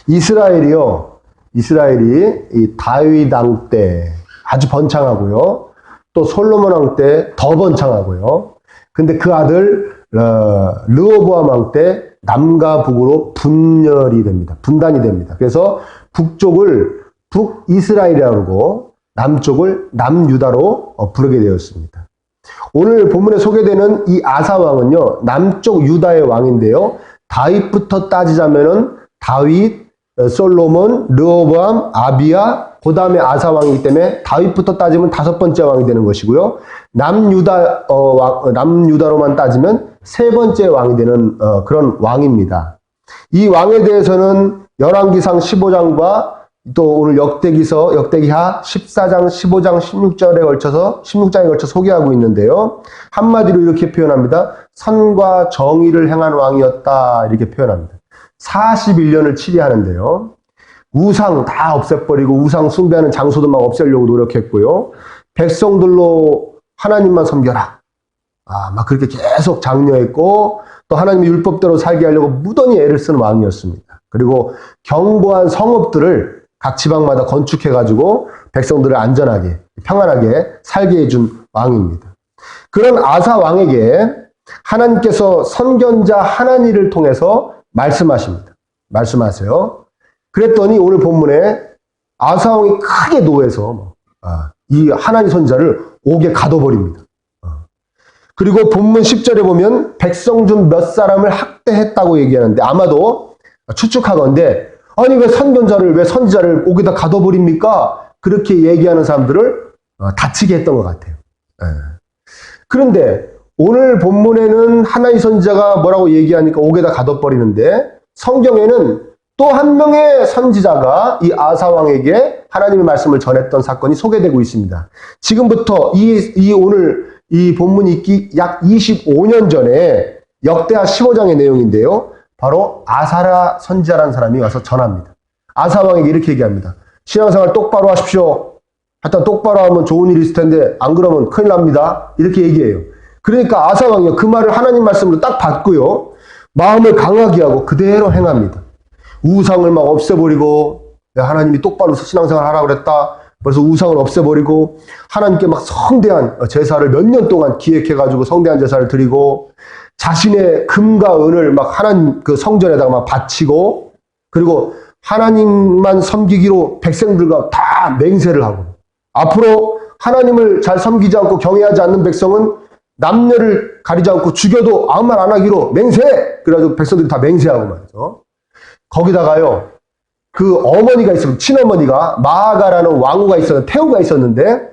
이스라엘이 이 다윗 왕 때 아주 번창하고요. 또 솔로몬 왕 때 더 번창하고요. 근데 그 아들 르호보암 왕 때 남과 북으로 분열이 됩니다. 분단이 됩니다. 그래서 북쪽을 북이스라엘이라고 그러고 남쪽을 남유다로 부르게 되었습니다. 오늘 본문에 소개되는 이 아사 왕은요, 남쪽 유다의 왕인데요. 다윗부터 따지자면은 다윗, 솔로몬, 르호보암, 아비야, 그 다음에 아사 왕이기 때문에 다윗부터 따지면 5번째 왕이 되는 것이고요. 남유다로만 따지면 3번째 왕이 되는 그런 왕입니다. 이 왕에 대해서는 열왕기상 15장과 또 오늘 역대기하 14장, 15장, 16장에 걸쳐서 소개하고 있는데요. 한마디로 이렇게 표현합니다. 선과 정의를 행한 왕이었다, 이렇게 표현합니다. 41년을 치리하는데요. 우상 다 없애버리고 우상 숭배하는 장소도 막 없애려고 노력했고요. 백성들로 하나님만 섬겨라. 막 그렇게 계속 장려했고, 또 하나님의 율법대로 살게 하려고 무던히 애를 쓰는 왕이었습니다. 그리고 견고한 성읍들을 각 지방마다 건축해가지고 백성들을 안전하게, 평안하게 살게 해준 왕입니다. 그런 아사 왕에게 하나님께서 선견자 하나니를 통해서 말씀하세요. 그랬더니 오늘 본문에 아사 왕이 크게 노해서 이 하나니 선자를 옥에 가둬버립니다. 그리고 본문 10절에 보면 백성 중 몇 사람을 학대했다고 얘기하는데, 아마도 추측하건대 아니 왜 선지자를 옥에다 가둬버립니까? 그렇게 얘기하는 사람들을 다치게 했던 것 같아요. 그런데 오늘 본문에는 하나니 선지자가 뭐라고 얘기하니까 옥에다 가둬버리는데, 성경에는 또 한 명의 선지자가 이 아사 왕에게 하나님의 말씀을 전했던 사건이 소개되고 있습니다. 지금부터 오늘 이 본문이 있기 약 25년 전에 역대하 15장의 내용인데요. 바로 아사랴 선지자라는 사람이 와서 전합니다. 아사 왕에게 이렇게 얘기합니다. 신앙생활 똑바로 하십시오. 하여튼 똑바로 하면 좋은 일이 있을 텐데 안 그러면 큰일 납니다. 이렇게 얘기해요. 그러니까 아사 왕이요, 그 말을 하나님 말씀으로 딱 받고요, 마음을 강하게 하고 그대로 행합니다. 우상을 막 없애버리고, 하나님이 똑바로 신앙생활 하라고 그랬다. 그래서 우상을 없애버리고 하나님께 막 성대한 제사를 몇 년 동안 기획해가지고 성대한 제사를 드리고, 자신의 금과 은을 막 하나님 그 성전에다가 막 바치고, 그리고 하나님만 섬기기로 백성들과 다 맹세를 하고, 앞으로 하나님을 잘 섬기지 않고 경외하지 않는 백성은 남녀를 가리지 않고 죽여도 아무 말 안 하기로 맹세! 그래가지고 백성들이 다 맹세하고 말이죠. 거기다가요, 그 어머니가 있으면 친어머니가 마아가라는 왕후가 태후가 있었는데,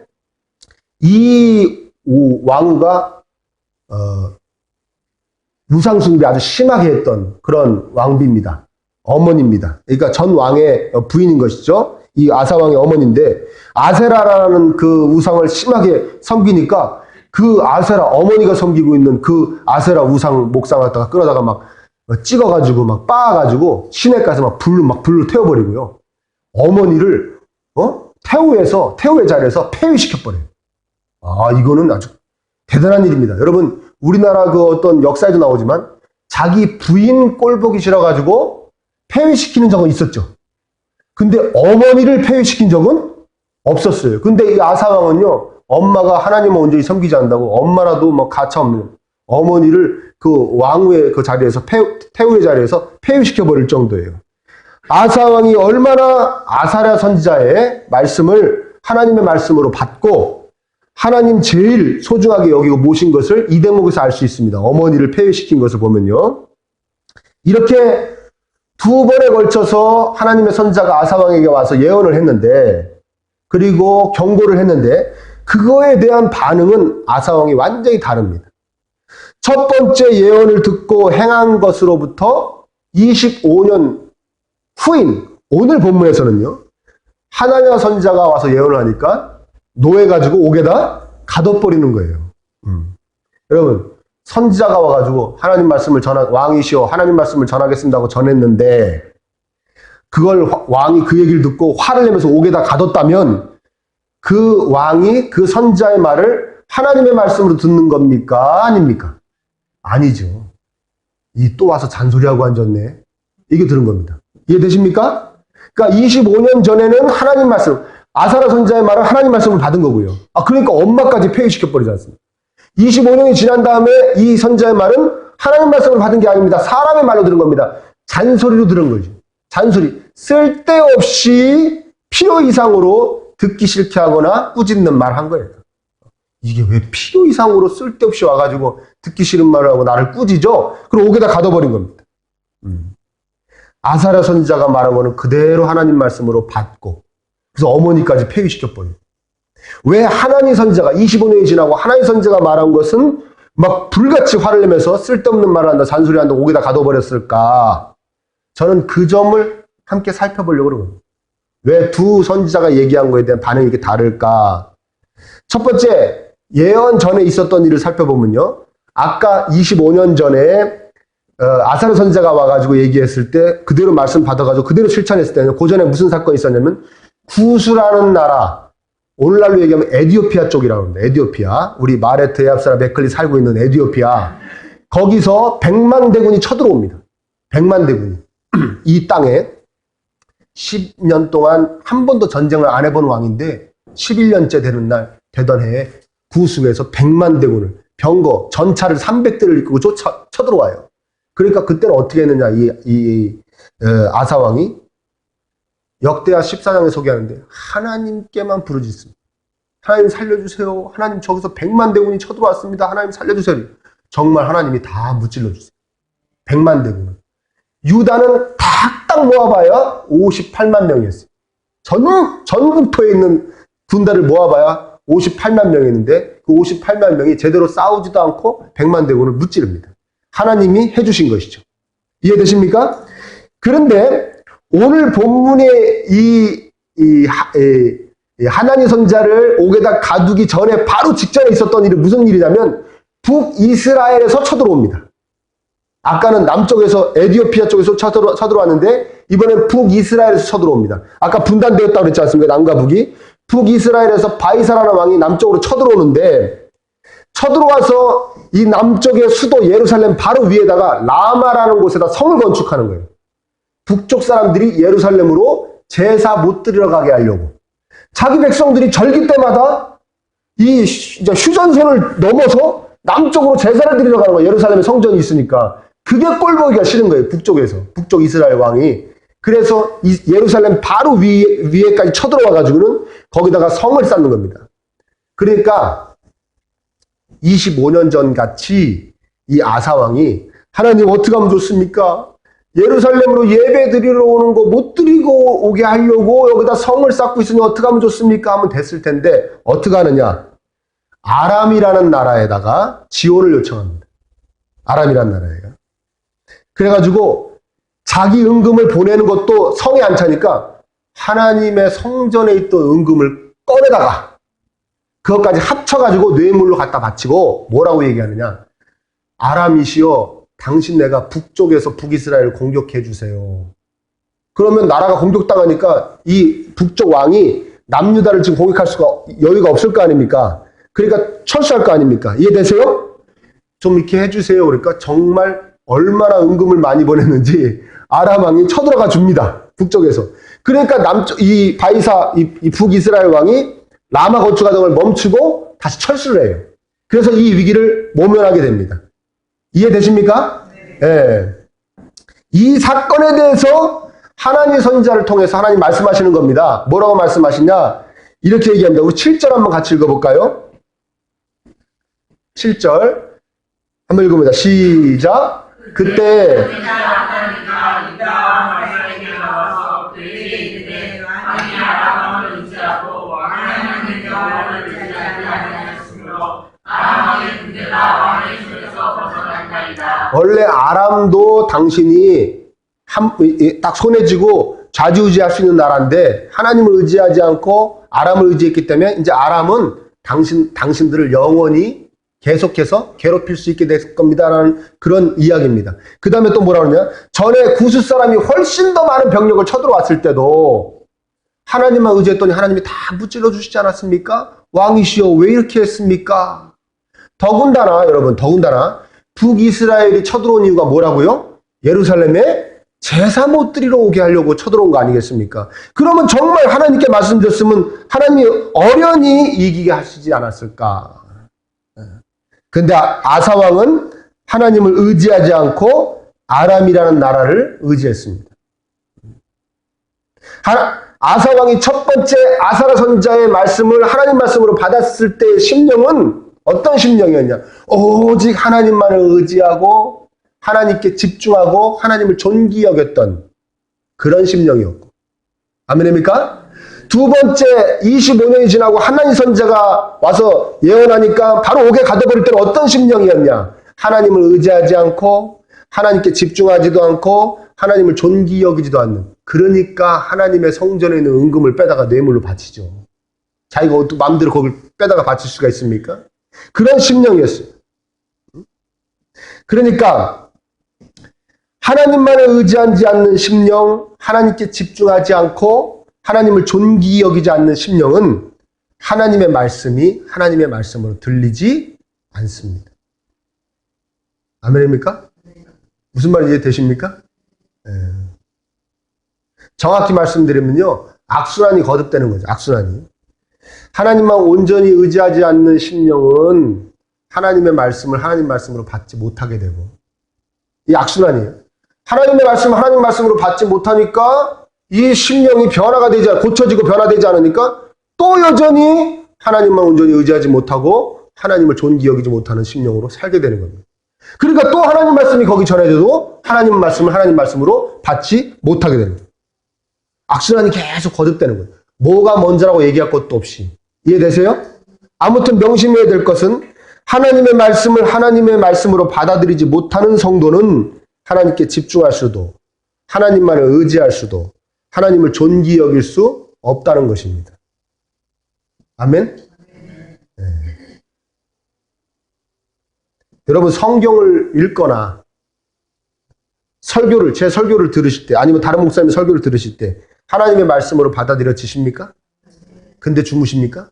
이 왕후가 우상숭배 아주 심하게 했던 그런 왕비입니다. 어머니입니다. 그러니까 전 왕의 부인인 것이죠. 이 아사 왕의 어머니인데, 아세라라는 그 우상을 심하게 섬기니까 그 아세라, 어머니가 섬기고 있는 그 아세라 우상 목상 갖다가 끌어다가 막 찍어가지고 막 빻아가지고 시내 가서 막 불로 태워버리고요. 어머니를 태후의 자리에서 폐위시켜버려요. 이거는 아주 대단한 일입니다. 여러분, 우리나라 그 어떤 역사에도 나오지만 자기 부인 꼴 보기 싫어가지고 폐위시키는 적은 있었죠. 근데 어머니를 폐위시킨 적은 없었어요. 근데 이 아사왕은요, 엄마가 하나님을 온전히 섬기지 않는다고 엄마라도 뭐 가차없는 어머니를 그 왕후의 그 자리에서 태후의 자리에서 폐위시켜버릴 정도예요. 아사왕이 얼마나 아사랴 선지자의 말씀을 하나님의 말씀으로 받고 하나님 제일 소중하게 여기고 모신 것을 이 대목에서 알 수 있습니다. 어머니를 폐위시킨 것을 보면요. 이렇게 2번에 걸쳐서 하나님의 선지자가 아사왕에게 와서 예언을 했는데, 그리고 경고를 했는데, 그거에 대한 반응은 아사왕이 완전히 다릅니다. 첫 번째 예언을 듣고 행한 것으로부터 25년 후인 오늘 본문에서는요, 하나냐 선지자가 와서 예언을 하니까 노해가지고 옥에다 가둬버리는 거예요. 여러분, 선지자가 와가지고 하나님 말씀을 왕이시여 하나님 말씀을 전하겠습니다 하고 전했는데, 그걸 왕이 그 얘기를 듣고 화를 내면서 옥에다 가뒀다면 그 왕이 그 선지자의 말을 하나님의 말씀으로 듣는 겁니까? 아닙니까? 아니죠. 이 또 와서 잔소리하고 앉았네. 이게 들은 겁니다. 이해되십니까? 그러니까 25년 전에는 하나님 말씀, 아사랴 선지자의 말은 하나님 말씀을 받은 거고요. 그러니까 엄마까지 폐위시켜버리지 않습니까? 25년이 지난 다음에 이 선지자의 말은 하나님 말씀을 받은 게 아닙니다. 사람의 말로 들은 겁니다. 잔소리로 들은 거죠. 잔소리. 쓸데없이 필요 이상으로 듣기 싫게 하거나 꾸짖는 말 한 거예요. 이게 왜 필요 이상으로 쓸데없이 와가지고 듣기 싫은 말을 하고 나를 꾸짖어? 그럼 옥에다 가둬버린 겁니다. 아사랴 선지자가 말한 거는 그대로 하나님 말씀으로 받고, 그래서 어머니까지 폐위시켜버려요. 왜 하나님 선지자가 25년이 지나고 하나님 선지자가 말한 것은 막 불같이 화를 내면서 쓸데없는 말을 한다, 잔소리한다, 옥에다 가둬버렸을까? 저는 그 점을 함께 살펴보려고 그러는 겁니다. 왜 두 선지자가 얘기한 거에 대한 반응이 이렇게 다를까? 첫 번째, 예언 전에 있었던 일을 살펴보면요. 아까 25년 전에 아사랴 선지자가 와가지고 얘기했을 때 그대로 말씀 받아가지고 그대로 실천했을 때는 그 전에 무슨 사건이 있었냐면 구스라는 나라, 오늘날로 얘기하면 에디오피아 쪽이라고 합니다. 에디오피아. 우리 마레트, 에압사라, 메클리 살고 있는 에디오피아. 거기서 100만 대군이 쳐들어옵니다. 100만 대군이. 이 땅에 10년 동안 한 번도 전쟁을 안 해본 왕인데 11년째 되던 해에 구스에서 100만 대군을, 병거, 전차를 300대를 이끌고 쳐들어와요. 그러니까 그때는 어떻게 했느냐, 아사왕이 역대하 14장에 소개하는데 하나님께만 부르짖습니다. 하나님 살려주세요. 하나님 저기서 100만 대군이 쳐들어왔습니다. 하나님 살려주세요. 정말 하나님이 다 무찔러 주세요. 100만 대군을. 유다는 딱 모아봐야 58만 명이었어요. 전국토에 있는 군대를 모아봐야 58만 명이었는데 그 58만 명이 제대로 싸우지도 않고 100만 대군을 무찌릅니다. 하나님이 해주신 것이죠. 이해되십니까? 그런데 오늘 본문의 이 하나님 선지자를 옥에다 가두기 전에 바로 직전에 있었던 일이 무슨 일이냐면 북이스라엘에서 쳐들어옵니다. 아까는 남쪽에서 에디오피아 쪽에서 쳐들어왔는데 이번엔 북이스라엘에서 쳐들어옵니다. 아까 분단되었다고 그랬지 않습니까? 남과 북이. 북이스라엘에서 바이사라는 왕이 남쪽으로 쳐들어오는데 쳐들어와서 이 남쪽의 수도 예루살렘 바로 위에다가 라마라는 곳에다 성을 건축하는 거예요. 북쪽 사람들이 예루살렘으로 제사 못 드리러 가게 하려고. 자기 백성들이 절기 때마다 이 휴전선을 넘어서 남쪽으로 제사를 드리러 가는 거예요. 예루살렘에 성전이 있으니까. 그게 꼴보기가 싫은 거예요. 북쪽에서. 북쪽 이스라엘 왕이. 그래서 예루살렘 바로 위에까지 쳐들어와가지고는 거기다가 성을 쌓는 겁니다. 그러니까 25년 전 같이 이 아사왕이 하나님 어떻게 하면 좋습니까? 예루살렘으로 예배 드리러 오는 거 못 드리고 오게 하려고 여기다 성을 쌓고 있으니 어떻게 하면 좋습니까? 하면 됐을 텐데 어떻게 하느냐? 아람이라는 나라에다가 지원을 요청합니다. 아람이라는 나라에가. 그래가지고 자기 은금을 보내는 것도 성에 안 차니까 하나님의 성전에 있던 은금을 꺼내다가 그것까지 합쳐가지고 뇌물로 갖다 바치고 뭐라고 얘기하느냐? 아람이시여, 당신 내가 북쪽에서 북이스라엘을 공격해 주세요. 그러면 나라가 공격당하니까 이 북쪽 왕이 남유다를 지금 공격할 수가 여유가 없을 거 아닙니까? 그러니까 철수할 거 아닙니까? 이해되세요? 좀 이렇게 해주세요. 그러니까 정말 얼마나 은금을 많이 보냈는지 아람 왕이 쳐들어가 줍니다. 북쪽에서. 그러니까 이 바이사, 이 북이스라엘 왕이 라마 건축 과정을 멈추고 다시 철수를 해요. 그래서 이 위기를 모면하게 됩니다. 이해되십니까? 네. 이 사건에 대해서 하나님 선지자를 통해서 하나님 말씀하시는 겁니다. 뭐라고 말씀하시냐? 이렇게 얘기합니다. 우리 7절 한번 같이 읽어볼까요? 7절 한번 읽어봅니다. 시작. 그때 원래 아람도 당신이 딱 손에 쥐고 좌지우지할 수 있는 나라인데 하나님을 의지하지 않고 아람을 의지했기 때문에 이제 아람은 당신들을 영원히 계속해서 괴롭힐 수 있게 될 겁니다라는 그런 이야기입니다. 그 다음에 또 뭐라 그러냐? 전에 구스 사람이 훨씬 더 많은 병력을 쳐들어왔을 때도 하나님만 의지했더니 하나님이 다 무찔러 주시지 않았습니까? 왕이시여 왜 이렇게 했습니까? 더군다나 여러분, 더군다나 북이스라엘이 쳐들어온 이유가 뭐라고요? 예루살렘에 제사 못 드리러 오게 하려고 쳐들어온 거 아니겠습니까? 그러면 정말 하나님께 말씀드렸으면 하나님이 어련히 이기게 하시지 않았을까? 근데 아사왕은 하나님을 의지하지 않고 아람이라는 나라를 의지했습니다. 아사왕이 첫 번째 아사라 선지자의 말씀을 하나님 말씀으로 받았을 때의 심령은 어떤 심령이었냐? 오직 하나님만을 의지하고 하나님께 집중하고 하나님을 존귀 여겼던 그런 심령이었고. 아멘입니까? 두 번째 25년이 지나고 하나님 선지자가 와서 예언하니까 바로 옥에 가둬버릴 때는 어떤 심령이었냐? 하나님을 의지하지 않고 하나님께 집중하지도 않고 하나님을 존귀 여기지도 않는, 그러니까 하나님의 성전에 있는 은금을 빼다가 뇌물로 바치죠. 자기가 어떻게 마음대로 거길 빼다가 바칠 수가 있습니까? 그런 심령이었어요. 그러니까 하나님만을 의지하지 않는 심령, 하나님께 집중하지 않고 하나님을 존귀 여기지 않는 심령은 하나님의 말씀이 하나님의 말씀으로 들리지 않습니다. 아멘입니까? 무슨 말인지 이해되십니까? 정확히 말씀드리면요, 악순환이 거듭되는 거죠. 악순환이. 하나님만 온전히 의지하지 않는 심령은 하나님의 말씀을 하나님 말씀으로 받지 못하게 되고, 이 악순환이에요. 하나님의 말씀을 하나님 말씀으로 받지 못하니까 이 심령이 변화가 되지 않아, 고쳐지고 변화되지 않으니까 또 여전히 하나님만 온전히 의지하지 못하고 하나님을 존귀 여기지 못하는 심령으로 살게 되는 겁니다. 그러니까 또 하나님 말씀이 거기 전해져도 하나님 말씀을 하나님 말씀으로 받지 못하게 되는 거예요. 악순환이 계속 거듭되는 거예요. 뭐가 먼저라고 얘기할 것도 없이. 이해되세요? 아무튼 명심해야 될 것은 하나님의 말씀을 하나님의 말씀으로 받아들이지 못하는 성도는 하나님께 집중할 수도, 하나님만을 의지할 수도, 하나님을 존귀 여길 수 없다는 것입니다. 아멘? 네. 여러분, 성경을 읽거나 제 설교를 들으실 때, 아니면 다른 목사님의 설교를 들으실 때 하나님의 말씀으로 받아들여지십니까? 근데 주무십니까?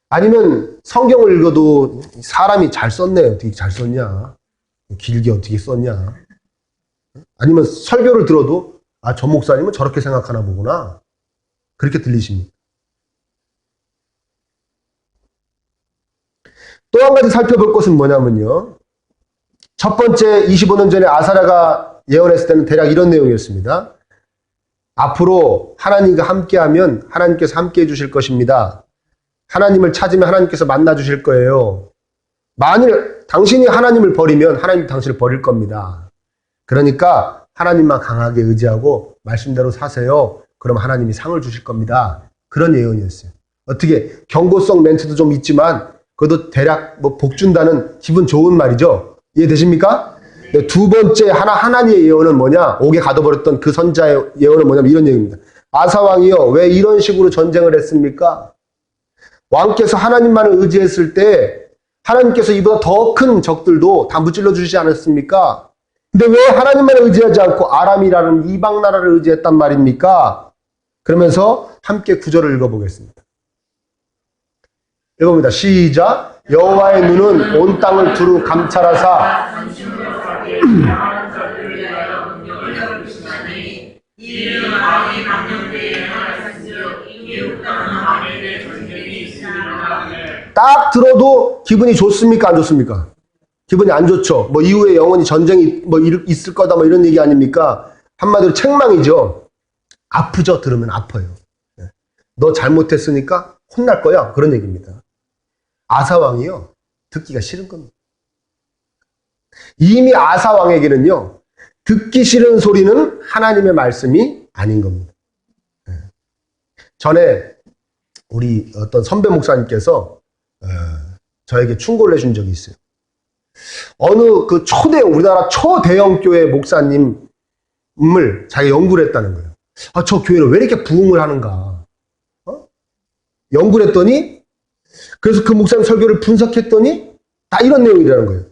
아니면 성경을 읽어도 사람이 잘 썼네, 어떻게 잘 썼냐, 길게 어떻게 썼냐, 아니면 설교를 들어도 아, 저 목사님은 저렇게 생각하나 보구나, 그렇게 들리십니까? 또 한 가지 살펴볼 것은 뭐냐면요, 첫 번째 25년 전에 아사랴가 예언했을 때는 대략 이런 내용이었습니다. 앞으로 하나님과 함께하면 하나님께서 함께해 주실 것입니다. 하나님을 찾으면 하나님께서 만나 주실 거예요. 만일 당신이 하나님을 버리면 하나님 당신을 버릴 겁니다. 그러니까 하나님만 강하게 의지하고 말씀대로 사세요. 그럼 하나님이 상을 주실 겁니다. 그런 예언이었어요. 어떻게 경고성 멘트도 좀 있지만 그것도 대략 뭐 복 준다는 기분 좋은 말이죠. 이해되십니까? 네, 두 번째 하나님의 예언은 뭐냐? 옥에 가둬버렸던 그 선자의 예언은 뭐냐면 이런 얘기입니다. 아사왕이요, 왜 이런 식으로 전쟁을 했습니까? 왕께서 하나님만을 의지했을 때 하나님께서 이보다 더 큰 적들도 다 무찔러 주시지 않았습니까? 근데 왜 하나님만을 의지하지 않고 아람이라는 이방 나라를 의지했단 말입니까? 그러면서 함께 구절을 읽어보겠습니다. 읽어봅니다. 시작. 여호와의 눈은 온 땅을 두루 감찰하사 딱 들어도 기분이 좋습니까? 안 좋습니까? 기분이 안 좋죠. 뭐 이후에 영원히 전쟁이 뭐 있을 거다 뭐 이런 얘기 아닙니까? 한마디로 책망이죠. 아프죠? 들으면 아파요. 너 잘못했으니까 혼날 거야. 그런 얘기입니다. 아사왕이요, 듣기가 싫은 겁니다. 이미 아사왕에게는요, 듣기 싫은 소리는 하나님의 말씀이 아닌 겁니다. 전에 우리 어떤 선배 목사님께서 저에게 충고를 해준 적이 있어요. 어느 그 우리나라 초대형 교회 목사님을 자기가 연구를 했다는 거예요. 아, 저 교회는 왜 이렇게 부흥을 하는가? 연구를 했더니, 그래서 그 목사님 설교를 분석했더니 다 이런 내용이라는 거예요.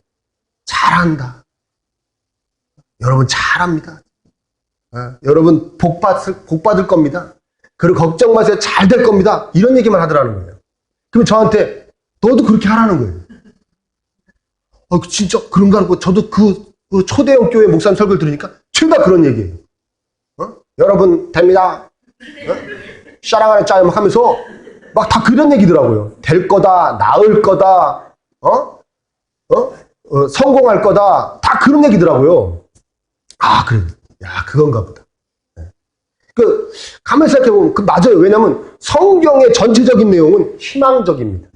잘한다. 여러분 잘합니다. 여러분 복 받을 겁니다. 그리고 걱정 마세요. 잘 될 겁니다. 이런 얘기만 하더라는 거예요. 그럼 저한테 너도 그렇게 하라는 거예요. 진짜 그런가 하고 저도 그 초대형 교회 목사님 설교를 들으니까 죄다 그런 얘기예요. 여러분 됩니다. 샤랑하는 짜임 하면서 막 다 그런 얘기더라고요. 될 거다, 나을 거다, 성공할 거다, 다 그런 얘기더라고요. 그래. 야, 그건가 보다. 가만히 생각해보면, 맞아요. 왜냐면, 성경의 전체적인 내용은 희망적입니다.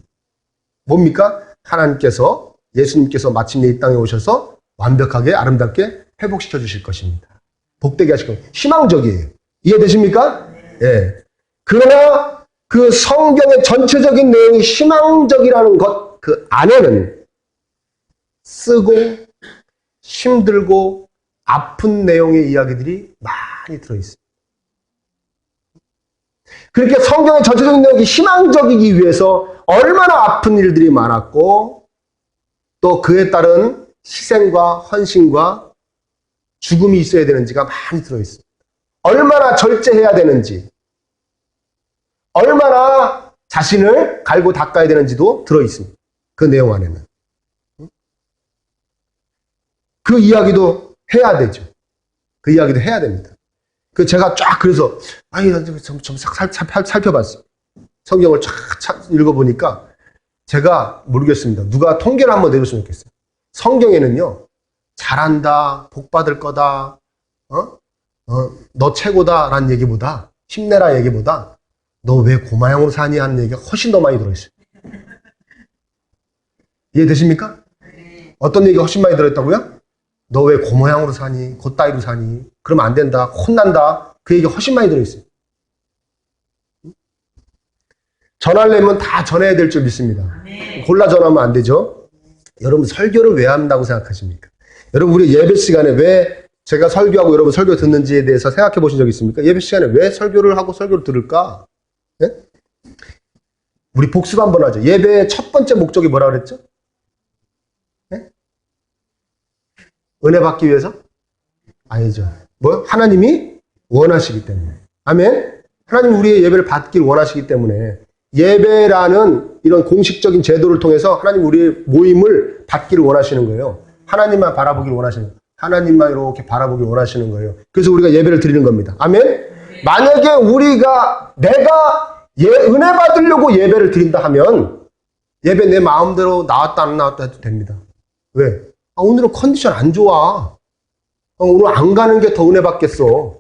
뭡니까? 하나님께서, 예수님께서 마침내 이 땅에 오셔서 완벽하게, 아름답게 회복시켜 주실 것입니다. 복되게 하실 겁니다. 희망적이에요. 이해되십니까? 예. 그러나, 그 성경의 전체적인 내용이 희망적이라는 것, 그 안에는 쓰고, 힘들고, 아픈 내용의 이야기들이 많이 들어있습니다. 그렇게 성경의 전체적인 내용이 희망적이기 위해서 얼마나 아픈 일들이 많았고 또 그에 따른 희생과 헌신과 죽음이 있어야 되는지가 많이 들어있습니다. 얼마나 절제해야 되는지 얼마나 자신을 갈고 닦아야 되는지도 들어있습니다. 그 내용 안에는. 그 이야기도 해야 되죠. 그 이야기도 해야 됩니다. 제가 쫙 그래서 좀 살펴봤어요. 성경을 쫙 읽어보니까 제가 모르겠습니다. 누가 통계를 한번 내줬으면 좋겠어요. 성경에는요. 잘한다, 복 받을 거다, 너 최고다 라는 얘기보다 힘내라 얘기보다 너 왜 고마양으로 사니 하는 얘기가 훨씬 더 많이 들어있어요. 이해되십니까? 어떤 얘기가 훨씬 많이 들어있다고요? 너 왜 고모양으로 사니? 곧따위로 사니? 그러면 안 된다. 혼난다. 그 얘기가 훨씬 많이 들어있어요. 전하려면 다 전해야 될 줄 믿습니다. 골라 전하면 안 되죠. 여러분 설교를 왜 한다고 생각하십니까? 여러분 우리 예배 시간에 왜 제가 설교하고 여러분 설교 듣는지에 대해서 생각해 보신 적 있습니까? 예배 시간에 왜 설교를 하고 설교를 들을까? 네? 우리 복습 한번 하죠. 예배의 첫 번째 목적이 뭐라 그랬죠? 은혜 받기 위해서? 아니죠. 뭐요? 하나님이 원하시기 때문에. 아멘? 하나님 우리의 예배를 받기를 원하시기 때문에 예배라는 이런 공식적인 제도를 통해서 하나님 우리의 모임을 받기를 원하시는 거예요. 하나님만 바라보기를 원하시는 거예요. 하나님만 이렇게 바라보기를 원하시는 거예요. 그래서 우리가 예배를 드리는 겁니다. 아멘? 만약에 내가 은혜 받으려고 예배를 드린다 하면 예배 내 마음대로 나왔다 안 나왔다 해도 됩니다. 왜? 오늘은 컨디션 안 좋아. 오늘 안 가는 게 더 은혜 받겠어.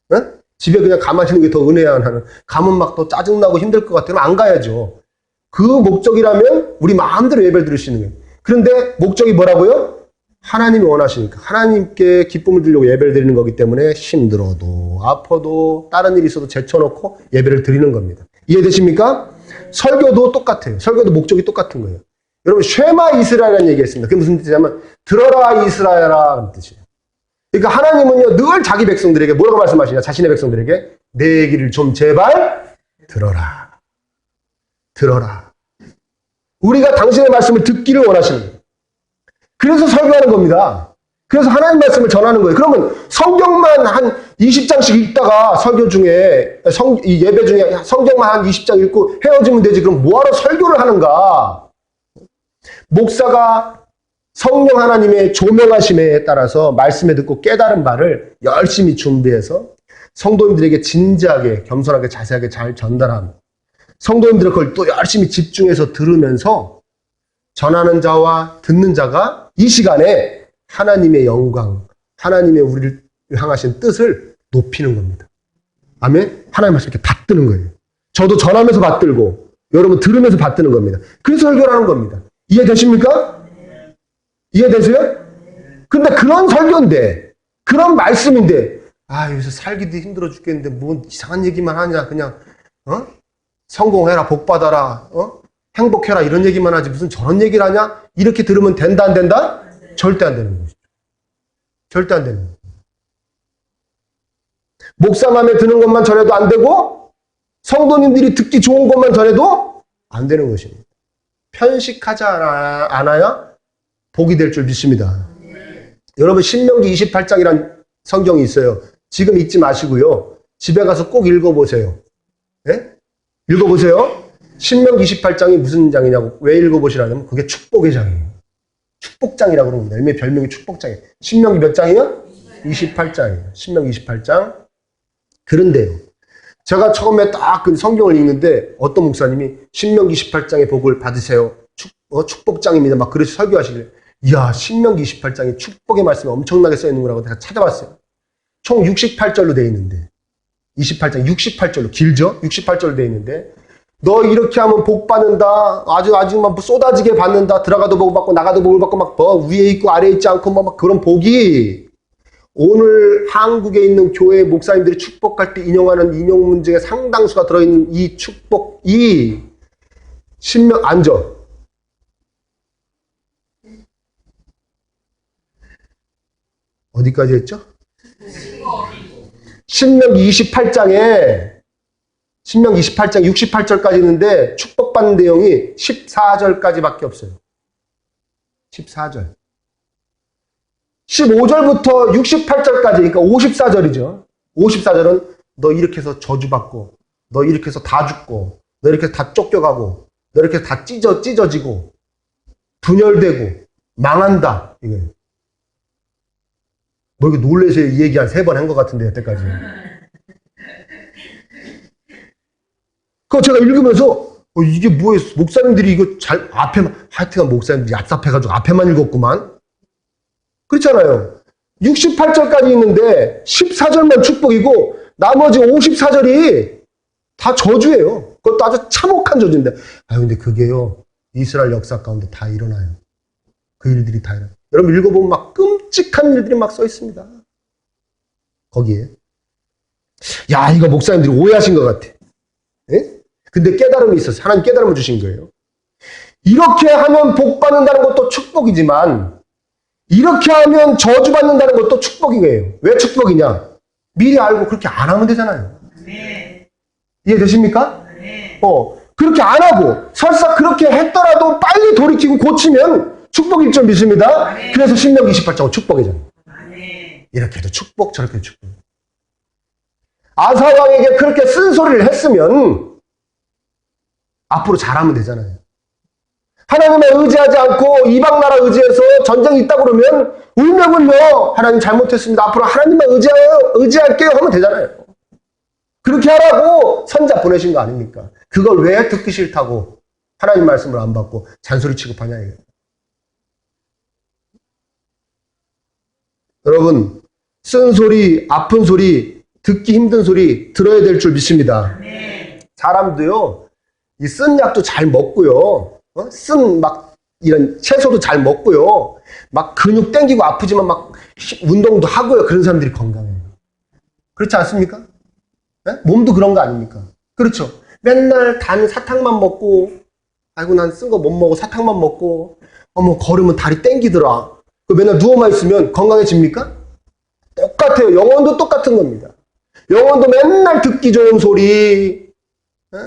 네? 집에 그냥 가만히 있는 게 더 은혜야. 나는 가면 막 더 짜증나고 힘들 것 같으면 안 가야죠. 그 목적이라면 우리 마음대로 예배를 드릴 수 있는 거예요. 그런데 목적이 뭐라고요? 하나님이 원하시니까. 하나님께 기쁨을 드리려고 예배를 드리는 거기 때문에 힘들어도 아파도 다른 일이 있어도 제쳐놓고 예배를 드리는 겁니다. 이해되십니까? 설교도 똑같아요. 설교도 목적이 똑같은 거예요. 여러분 쉐마 이스라엘이라는 얘기가 있습니다. 그게 무슨 뜻이냐면 들어라 이스라엘아 라는 뜻이에요. 그러니까 하나님은요 늘 자기 백성들에게 뭐라고 말씀하시냐. 자신의 백성들에게 내 얘기를 좀 제발 들어라. 들어라. 우리가 당신의 말씀을 듣기를 원하시는 거예요. 그래서 설교하는 겁니다. 그래서 하나님 말씀을 전하는 거예요. 그러면 성경만 한 20장씩 읽다가 설교 중에 이 예배 중에 성경만 한 20장 읽고 헤어지면 되지. 그럼 뭐하러 설교를 하는가? 목사가 성령 하나님의 조명하심에 따라서 말씀에 듣고 깨달은 바를 열심히 준비해서 성도님들에게 진지하게 겸손하게 자세하게 잘 전달하고 성도님들은 그걸 또 열심히 집중해서 들으면서 전하는 자와 듣는 자가 이 시간에 하나님의 영광, 하나님의 우리를 향하신 뜻을 높이는 겁니다. 아멘? 하나님 말씀 이렇게 받드는 거예요. 저도 전하면서 받들고 여러분 들으면서 받드는 겁니다. 그래서 설교를 하는 겁니다. 이해되십니까? 이해되세요? 근데 그런 설교인데, 그런 말씀인데, 여기서 살기도 힘들어 죽겠는데, 뭔 이상한 얘기만 하냐, 그냥, 성공해라, 복받아라, 행복해라, 이런 얘기만 하지, 무슨 저런 얘기를 하냐? 이렇게 들으면 된다, 안 된다? 절대 안 되는 것이죠. 절대 안 되는 거예요. 목사 맘에 드는 것만 전해도 안 되고, 성도님들이 듣기 좋은 것만 전해도 안 되는 것입니다. 편식하지 않아야 복이 될 줄 믿습니다. 여러분 신명기 28장이란 성경이 있어요. 지금 읽지 마시고요. 집에 가서 꼭 읽어보세요. 네? 읽어보세요. 신명기 28장이 무슨 장이냐고 왜 읽어보시라면 그게 축복의 장이에요. 축복장이라고 그럽니다. 일명 별명이 축복장이에요. 신명기 몇 장이요? 28장이에요. 신명기 28장. 그런데요. 제가 처음에 딱 그 성경을 읽는데 어떤 목사님이 신명기 28장의 복을 받으세요. 축복장입니다. 막 그래서 설교하시길래 이야, 신명기 28장에 축복의 말씀이 엄청나게 써있는 거라고 제가 찾아봤어요. 총 68절로 되어 있는데 28장 68절로 길죠? 68절로 되어 있는데 너 이렇게 하면 복 받는다. 아주 막 쏟아지게 받는다. 들어가도 복 받고 나가도 복을 받고 막 위에 있고 아래에 있지 않고 막 그런 복이 오늘 한국에 있는 교회 목사님들이 축복할 때 인용하는 인용 문제의 상당수가 들어있는 이 축복, 이 신명, 앉아. 어디까지 했죠? 신명기 28장에 신명기 28장 68절까지 있는데 축복받는 내용이 14절까지밖에 없어요. 14절. 15절부터 68절까지, 그러니까 54절이죠. 54절은 너 이렇게 해서 저주받고, 너 이렇게 해서 다 죽고, 너 이렇게 해서 다 쫓겨가고, 너 이렇게 해서 다 찢어지고, 분열되고, 망한다. 이거예요. 뭐 이렇게 놀래서 이 얘기 한 3번 한 것 같은데, 여태까지. 그거 제가 읽으면서, 이게 뭐예요? 목사님들이 이거 하여튼간 목사님들이 얍삽해가지고 앞에만 읽었구만. 그렇잖아요. 68절까지 있는데 14절만 축복이고 나머지 54절이 다 저주예요. 그것도 아주 참혹한 저주인데. 근데 그게요. 이스라엘 역사 가운데 다 일어나요. 그 일들이 다 일어나요. 여러분 읽어보면 막 끔찍한 일들이 막 써 있습니다. 거기에. 야, 이거 목사님들이 오해하신 것 같아. 예? 근데 깨달음이 있었어요. 하나님 깨달음을 주신 거예요. 이렇게 하면 복 받는다는 것도 축복이지만 이렇게 하면 저주받는다는 것도 축복이에요. 왜 축복이냐? 미리 알고 그렇게 안 하면 되잖아요. 네. 이해되십니까? 네. 그렇게 안 하고 설사 그렇게 했더라도 빨리 돌이키고 고치면 축복일 줄 믿습니다. 네. 그래서 신명기 28장은 축복이잖아요. 네. 이렇게 해도 축복, 저렇게 해도 축복. 아사왕에게 그렇게 쓴소리를 했으면 앞으로 잘하면 되잖아요. 하나님에 의지하지 않고 이방 나라 의지해서 전쟁이 있다 그러면 울면은요, 하나님 잘못했습니다. 앞으로 하나님만 의지할게요 하면 되잖아요. 그렇게 하라고 선자 보내신 거 아닙니까? 그걸 왜 듣기 싫다고 하나님 말씀을 안 받고 잔소리 취급하냐 이거예요. 여러분, 쓴소리, 아픈 소리, 듣기 힘든 소리 들어야 될 줄 믿습니다. 네. 사람도요, 이 쓴 약도 잘 먹고요. 쓴 막 이런 채소도 잘 먹고요. 막 근육 땡기고 아프지만 막 운동도 하고요. 그런 사람들이 건강해요. 그렇지 않습니까? 네? 몸도 그런 거 아닙니까? 그렇죠. 맨날 단 사탕만 먹고, 아이고 난 쓴 거 못 먹어. 사탕만 먹고, 걸으면 다리 땡기더라. 맨날 누워만 있으면 건강해집니까? 똑같아요. 영혼도 똑같은 겁니다. 영혼도 맨날 듣기 좋은 소리,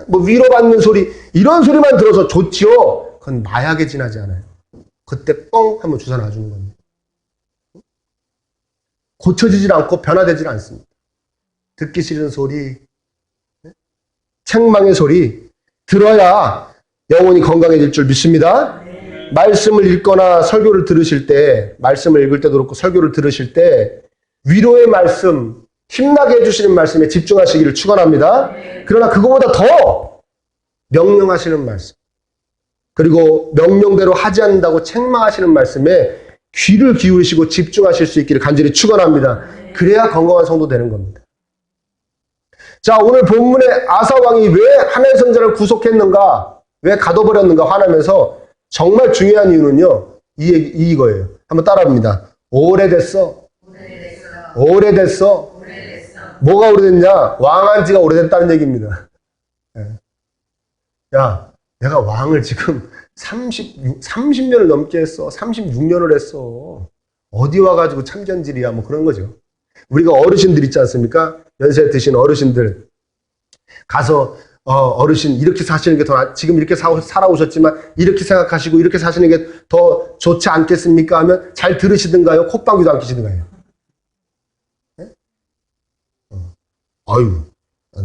뭐 위로받는 소리, 이런 소리만 들어서 좋지요. 그건 마약에 지나지 않아요. 그때 뻥 하면 주사 놔주는 겁니다. 고쳐지질 않고 변화되질 않습니다. 듣기 싫은 소리, 책망의 소리 들어야 영혼이 건강해질 줄 믿습니다. 네. 말씀을 읽거나 설교를 들으실 때, 말씀을 읽을 때도 그렇고 설교를 들으실 때 위로의 말씀, 힘나게 해주시는 말씀에 집중하시기를 축원합니다. 네. 그러나 그거보다 더 명령하시는 말씀, 그리고 명령대로 하지 않는다고 책망하시는 말씀에 귀를 기울이시고 집중하실 수 있기를 간절히 축원합니다. 네. 그래야 건강한 성도 되는 겁니다. 자, 오늘 본문에 아사 왕이 왜 하나님의 선지자를 구속했는가, 왜 가둬버렸는가 화나면서 정말 중요한 이유는요, 이거예요. 한번 따라합니다. 오래됐어. 오래됐어. 뭐가 오래됐냐? 왕한 지가 오래됐다는 얘기입니다. 야, 내가 왕을 지금 30년을 넘게 했어. 36년을 했어. 어디 와가지고 참견질이야. 뭐 그런 거죠. 우리가 어르신들 있지 않습니까? 연세 드신 어르신들. 가서, 어르신, 이렇게 사시는 게 더, 지금 이렇게 살아오셨지만, 이렇게 생각하시고, 이렇게 사시는 게 더 좋지 않겠습니까? 하면 잘 들으시든가요? 콧방귀도 안 끼시든가요? 아유,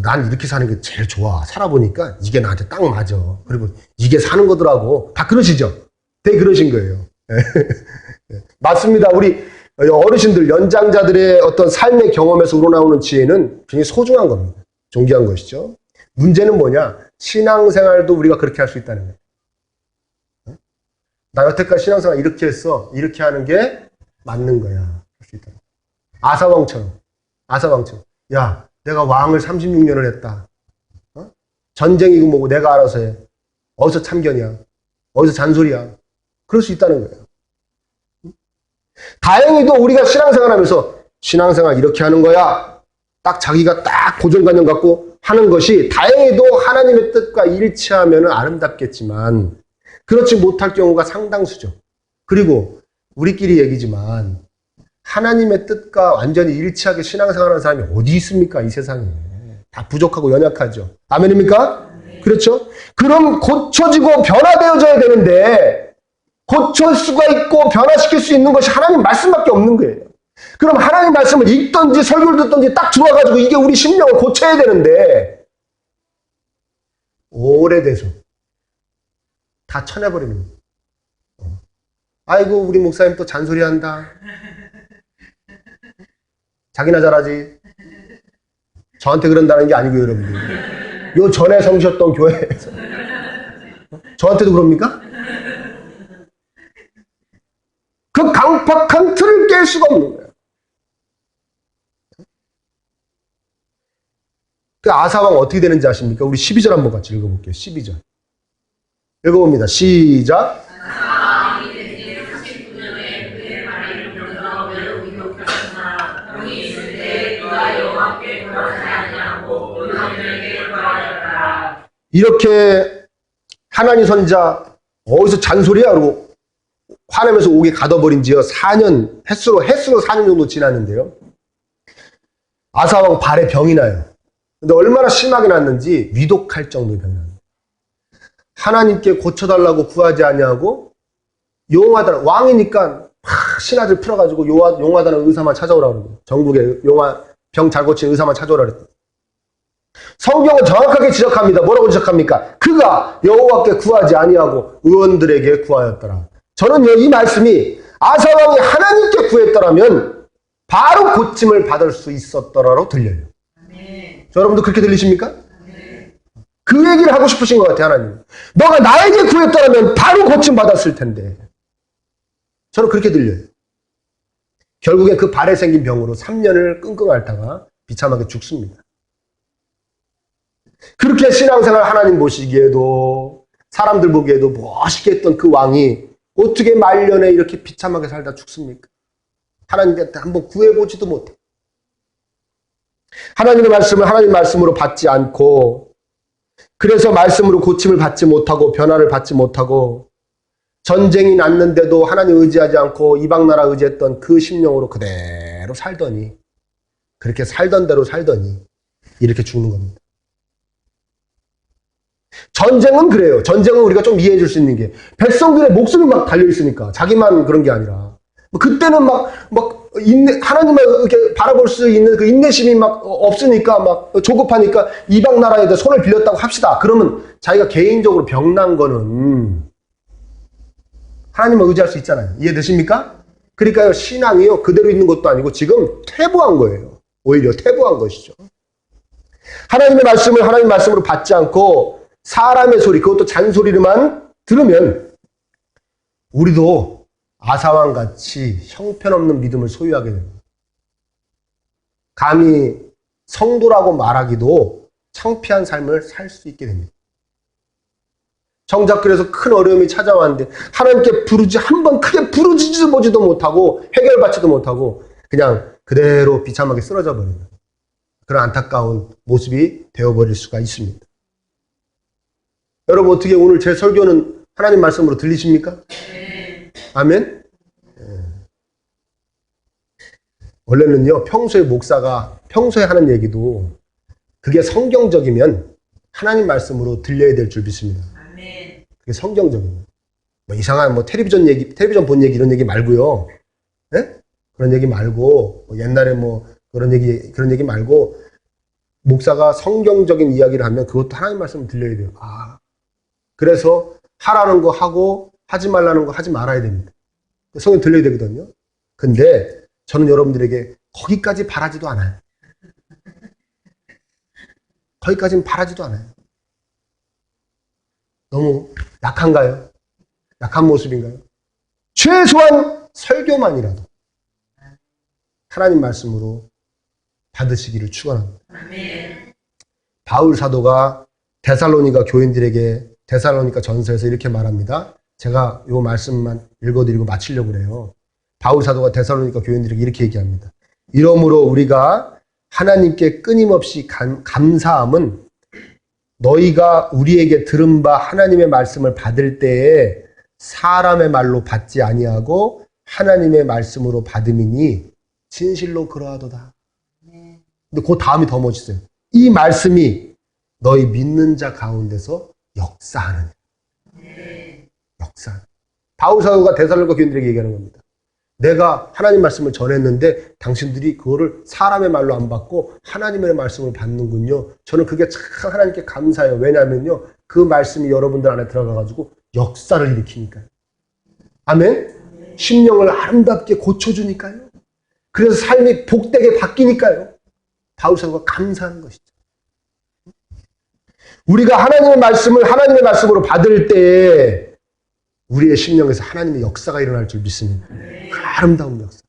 난 이렇게 사는 게 제일 좋아. 살아보니까 이게 나한테 딱 맞아. 그리고 이게 사는 거더라고. 다 그러시죠? 되게 그러신 거예요. 맞습니다. 우리 어르신들, 연장자들의 어떤 삶의 경험에서 우러나오는 지혜는 굉장히 소중한 겁니다. 존귀한 것이죠. 문제는 뭐냐? 신앙생활도 우리가 그렇게 할 수 있다는 거예요. 나 여태까지 신앙생활 이렇게 했어. 이렇게 하는 게 맞는 거야. 할 수 있다. 아사왕처럼. 야, 내가 왕을 36년을 했다. 전쟁이고 뭐고 내가 알아서 해. 어디서 참견이야? 어디서 잔소리야? 그럴 수 있다는 거예요. 다행히도 우리가 신앙생활 하면서 신앙생활 이렇게 하는 거야. 딱 자기가 딱 고정관념 갖고 하는 것이 다행히도 하나님의 뜻과 일치하면 아름답겠지만 그렇지 못할 경우가 상당수죠. 그리고 우리끼리 얘기지만 하나님의 뜻과 완전히 일치하게 신앙생활하는 사람이 어디 있습니까? 이 세상에. 다 부족하고 연약하죠. 아멘입니까? 그렇죠? 그럼 고쳐지고 변화되어져야 되는데 고칠 수가 있고 변화시킬 수 있는 것이 하나님 말씀밖에 없는 거예요. 그럼 하나님 말씀을 읽든지 설교를 듣든지 딱 들어와가지고 이게 우리 심령을 고쳐야 되는데 오래돼서 다 쳐내버리는 거예요. 아이고 우리 목사님 또 잔소리한다. 자기나 잘하지. 저한테 그런다는 게 아니고요, 여러분들. 요 전에 성셨던 교회에서 저한테도 그럽니까? 그 강팍한 틀을 깰 수가 없는 거예요. 그 아사왕 어떻게 되는지 아십니까? 우리 12절 한번 같이 읽어볼게요. 12절. 읽어봅니다. 시작. 이렇게 하나님 선자 어디서 잔소리야? 그러고 화내면서 옥에 가둬버린 지요 4년, 햇수로 4년 정도 지났는데요. 아사왕 발에 병이 나요. 근데 얼마나 심하게 났는지 위독할 정도의 병이 나요. 하나님께 고쳐달라고 구하지 아니하고 용하다는 왕이니까 신하들 풀어가지고 용하다는 의사만 찾아오라고 그러고 전국에 병 잘 고친 의사만 찾아오라 그랬더니 성경은 정확하게 지적합니다. 뭐라고 지적합니까? 그가 여호와께 구하지 아니하고 의원들에게 구하였더라. 저는 이 말씀이 아사왕이 하나님께 구했더라면 바로 고침을 받을 수 있었더라로 들려요. 네. 여러분도 그렇게 들리십니까? 네. 그 얘기를 하고 싶으신 것 같아요. 하나님. 너가 나에게 구했더라면 바로 고침 받았을 텐데. 저는 그렇게 들려요. 결국에 그 발에 생긴 병으로 3년을 끙끙 앓다가 비참하게 죽습니다. 그렇게 신앙생활 하나님 보시기에도 사람들 보기에도 멋있게 했던 그 왕이 어떻게 말년에 이렇게 비참하게 살다 죽습니까? 하나님한테 한번 구해보지도 못해. 하나님의 말씀을 하나님 말씀으로 받지 않고 그래서 말씀으로 고침을 받지 못하고 변화를 받지 못하고 전쟁이 났는데도 하나님 의지하지 않고 이방나라 의지했던 그 심령으로 그대로 살더니 그렇게 살던 대로 살더니 이렇게 죽는 겁니다. 전쟁은 그래요. 전쟁은 우리가 좀 이해해 줄 수 있는 게 백성들의 목숨이 막 달려있으니까 자기만 그런 게 아니라 그때는 막 하나님을 이렇게 바라볼 수 있는 그 인내심이 막 없으니까 막 조급하니까 이방 나라에 손을 빌렸다고 합시다. 그러면 자기가 개인적으로 병난 거는 하나님을 의지할 수 있잖아요. 이해되십니까? 그러니까요, 신앙이요, 그대로 있는 것도 아니고 지금 퇴보한 거예요. 오히려 퇴보한 것이죠. 하나님의 말씀을 하나님 말씀으로 받지 않고 사람의 소리, 그것도 잔소리로만 들으면 우리도 아사왕 같이 형편없는 믿음을 소유하게 됩니다. 감히 성도라고 말하기도 창피한 삶을 살 수 있게 됩니다. 정작 그래서 큰 어려움이 찾아왔는데 하나님께 한번 크게 부르짖지도 보지도 못하고 해결받지도 못하고 그냥 그대로 비참하게 쓰러져 버리는 그런 안타까운 모습이 되어버릴 수가 있습니다. 여러분 어떻게 오늘 제 설교는 하나님 말씀으로 들리십니까? 네. 아멘? 네. 원래는요, 평소에 목사가 평소에 하는 얘기도 그게 성경적이면 하나님 말씀으로 들려야 될 줄 믿습니다. 아멘. 그게 성경적이면. 이상한 텔레비전 본 얘기 이런 얘기 말고요. 네? 그런 얘기 말고, 옛날에 그런 얘기 말고, 목사가 성경적인 이야기를 하면 그것도 하나님 말씀을 들려야 돼요. 그래서 하라는 거 하고 하지 말라는 거 하지 말아야 됩니다. 성경 들려야 되거든요. 근데 저는 여러분들에게 거기까지 바라지도 않아요. 거기까지는 바라지도 않아요. 너무 약한가요? 약한 모습인가요? 최소한 설교만이라도 하나님 말씀으로 받으시기를 축원합니다. 바울 사도가 데살로니가 교인들에게 데살로니가 전서에서 이렇게 말합니다. 제가 이 말씀만 읽어드리고 마치려고 그래요. 바울 사도가 데살로니가 교인들에게 이렇게 얘기합니다. 이러므로 우리가 하나님께 끊임없이 감사함은 너희가 우리에게 들은 바 하나님의 말씀을 받을 때에 사람의 말로 받지 아니하고 하나님의 말씀으로 받음이니 진실로 그러하도다. 근데 그 다음이 더 멋있어요. 이 말씀이 너희 믿는 자 가운데서 역사하느냐. 역사. 바울 사도가 데살로니가 교인들에게 얘기하는 겁니다. 내가 하나님 말씀을 전했는데 당신들이 그거를 사람의 말로 안 받고 하나님의 말씀으로 받는군요. 저는 그게 참 하나님께 감사해요. 왜냐하면요. 그 말씀이 여러분들 안에 들어가가지고 역사를 일으키니까요. 아멘? 심령을 아름답게 고쳐주니까요. 그래서 삶이 복되게 바뀌니까요. 바울 사도가 감사하는 것이죠. 우리가 하나님의 말씀을 하나님의 말씀으로 받을 때 우리의 심령에서 하나님의 역사가 일어날 줄 믿습니다. 아름다운 역사.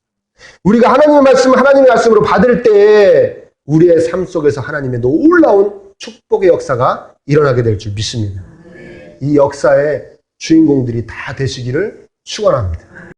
우리가 하나님의 말씀을 하나님의 말씀으로 받을 때 우리의 삶 속에서 하나님의 놀라운 축복의 역사가 일어나게 될 줄 믿습니다. 이 역사의 주인공들이 다 되시기를 축원합니다.